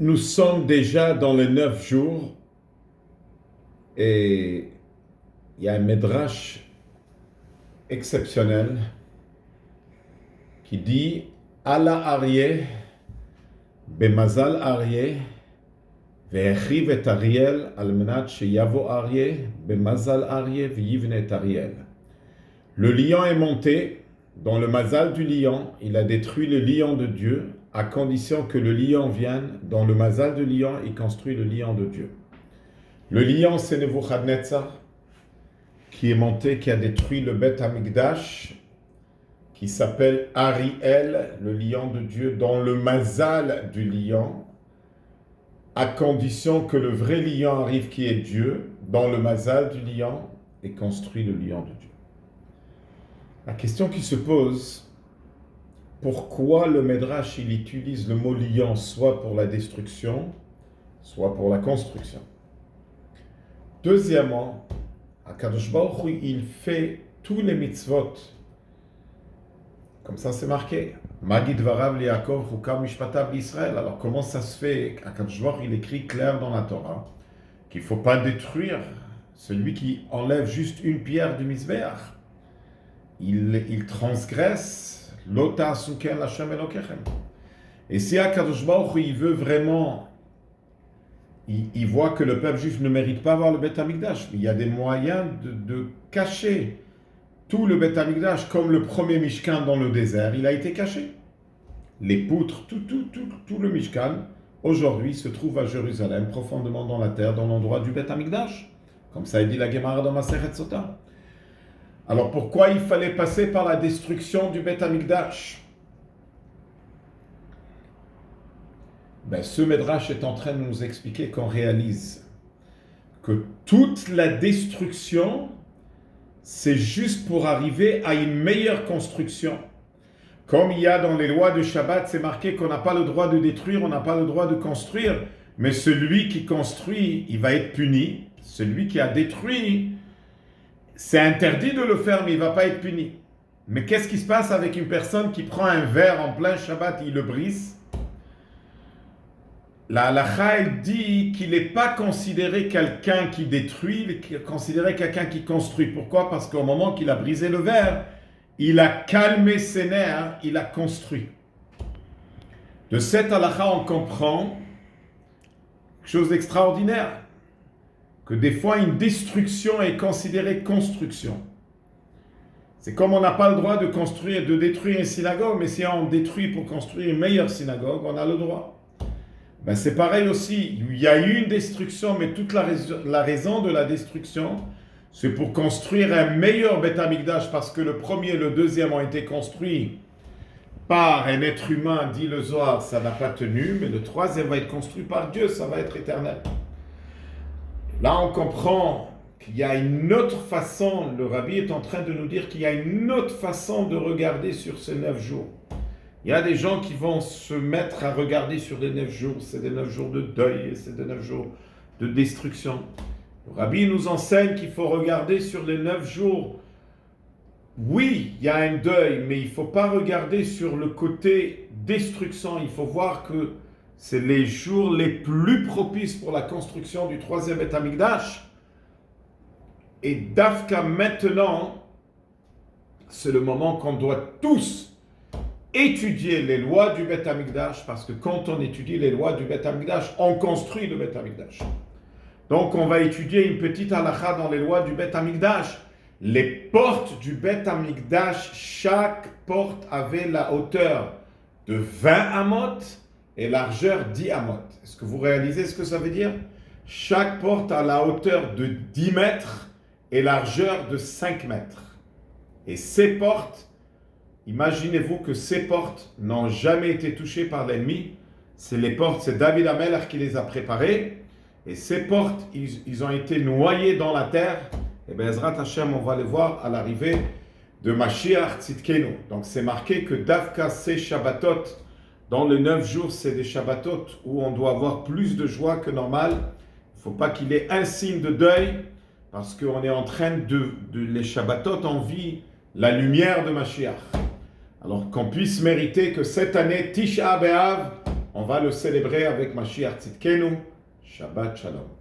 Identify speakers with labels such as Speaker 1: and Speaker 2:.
Speaker 1: Nous sommes déjà dans les 9 jours et il y a un Midrash exceptionnel qui dit Ala Aryeh, Bemazal Aryeh, Ve'echiv et Ariel, al menat sheyavo Aryeh, Bemazal Aryeh, ve'yivne et Ariel. Le lion est monté dans le mazal du lion, il a détruit le lion de Dieu, à condition que le lion vienne dans le mazal du lion et construit le lion de Dieu. Le lion, c'est Nebuchadnezzar, qui est monté, qui a détruit le Beth Amikdash, qui s'appelle Ariel, le lion de Dieu, dans le mazal du lion, à condition que le vrai lion arrive, qui est Dieu, dans le mazal du lion, et construit le lion de Dieu. La question qui se pose, pourquoi le Midrash il utilise le mot lion soit pour la destruction, soit pour la construction? Deuxièmement, Akadosh Baruch Hu, il fait tous les mitzvot. Comme ça c'est marqué. Magid varav li'Yakov hukam mishpatav l'Israël. Alors comment ça se fait? Akadosh Baruch Hu, il écrit clair dans la Torah qu'il ne faut pas détruire celui qui enlève juste une pierre du Mizbeach. Il transgresse l'ota suken l'Hashem Elokechem. Et si Akadosh Baruch Hu, il veut vraiment, il voit que le peuple juif ne mérite pas avoir le Beth Amikdash, il y a des moyens de cacher tout le Beth Amikdash, comme le premier Mishkan dans le désert, il a été caché. Les poutres, tout le Mishkan, aujourd'hui se trouve à Jérusalem, profondément dans la terre, dans l'endroit du Beth Amikdash. Comme ça, il dit la Gemara dans Masechet Sota. Alors pourquoi il fallait passer par la destruction du Beth Amikdash? Ce Midrash est en train de nous expliquer qu'on réalise que toute la destruction, c'est juste pour arriver à une meilleure construction. Comme il y a dans les lois de Shabbat, c'est marqué qu'on n'a pas le droit de détruire, on n'a pas le droit de construire, mais celui qui construit, il va être puni. Celui qui a détruit, c'est interdit de le faire, mais il ne va pas être puni. Mais qu'est-ce qui se passe avec une personne qui prend un verre en plein Shabbat et il le brise? La halakha, elle dit qu'il n'est pas considéré quelqu'un qui détruit, il est considéré quelqu'un qui construit. Pourquoi? Parce qu'au moment qu'il a brisé le verre, il a calmé ses nerfs, il a construit. De cette halakha, on comprend quelque chose d'extraordinaire. Que des fois, une destruction est considérée construction. C'est comme on n'a pas le droit de construire, de détruire une synagogue, mais si on détruit pour construire une meilleure synagogue, on a le droit. C'est pareil aussi, il y a eu une destruction, mais toute la raison de la destruction, c'est pour construire un meilleur Beth Amikdash, parce que le premier et le deuxième ont été construits par un être humain, dit le Zohar, ça n'a pas tenu, mais le troisième va être construit par Dieu, ça va être éternel. Là, on comprend qu'il y a une autre façon, le Rabbi est en train de nous dire qu'il y a une autre façon de regarder sur ces 9 jours. Il y a des gens qui vont se mettre à regarder sur les 9 jours, c'est des 9 jours de deuil, c'est des 9 jours de destruction. Le Rabbi nous enseigne qu'il faut regarder sur les 9 jours. Oui, il y a un deuil, mais il ne faut pas regarder sur le côté destruction. Il faut voir que c'est les jours les plus propices pour la construction du troisième Beth Amikdash. Et Dafka maintenant, c'est le moment qu'on doit tous étudier les lois du Beth Amikdash, parce que quand on étudie les lois du Beth Amikdash, on construit le Beth Amikdash. Donc on va étudier une petite halakha dans les lois du Beth Amikdash. Les portes du Beth Amikdash, chaque porte avait la hauteur de 20 amot et largeur 10 amot. Est-ce que vous réalisez ce que ça veut dire? Chaque porte a la hauteur de 10 mètres et largeur de 5 mètres. Et ces portes, imaginez-vous que ces portes n'ont jamais été touchées par l'ennemi. C'est David HaMelech qui les a préparées. Et ces portes, ils ont été noyés dans la terre. Et Ezrat Hashem, on va les voir à l'arrivée de Mashiach Tzidkenu. Donc c'est marqué que Dafka, ces Shabbatot, dans les 9 jours, c'est des Shabbatot où on doit avoir plus de joie que normal. Il ne faut pas qu'il y ait un signe de deuil, parce qu'on est en train les Shabbatot, on vit la lumière de Mashiach. Alors qu'on puisse mériter que cette année, Tisha B'Av, on va le célébrer avec Mashiach Tzidkenu. Shabbat Shalom.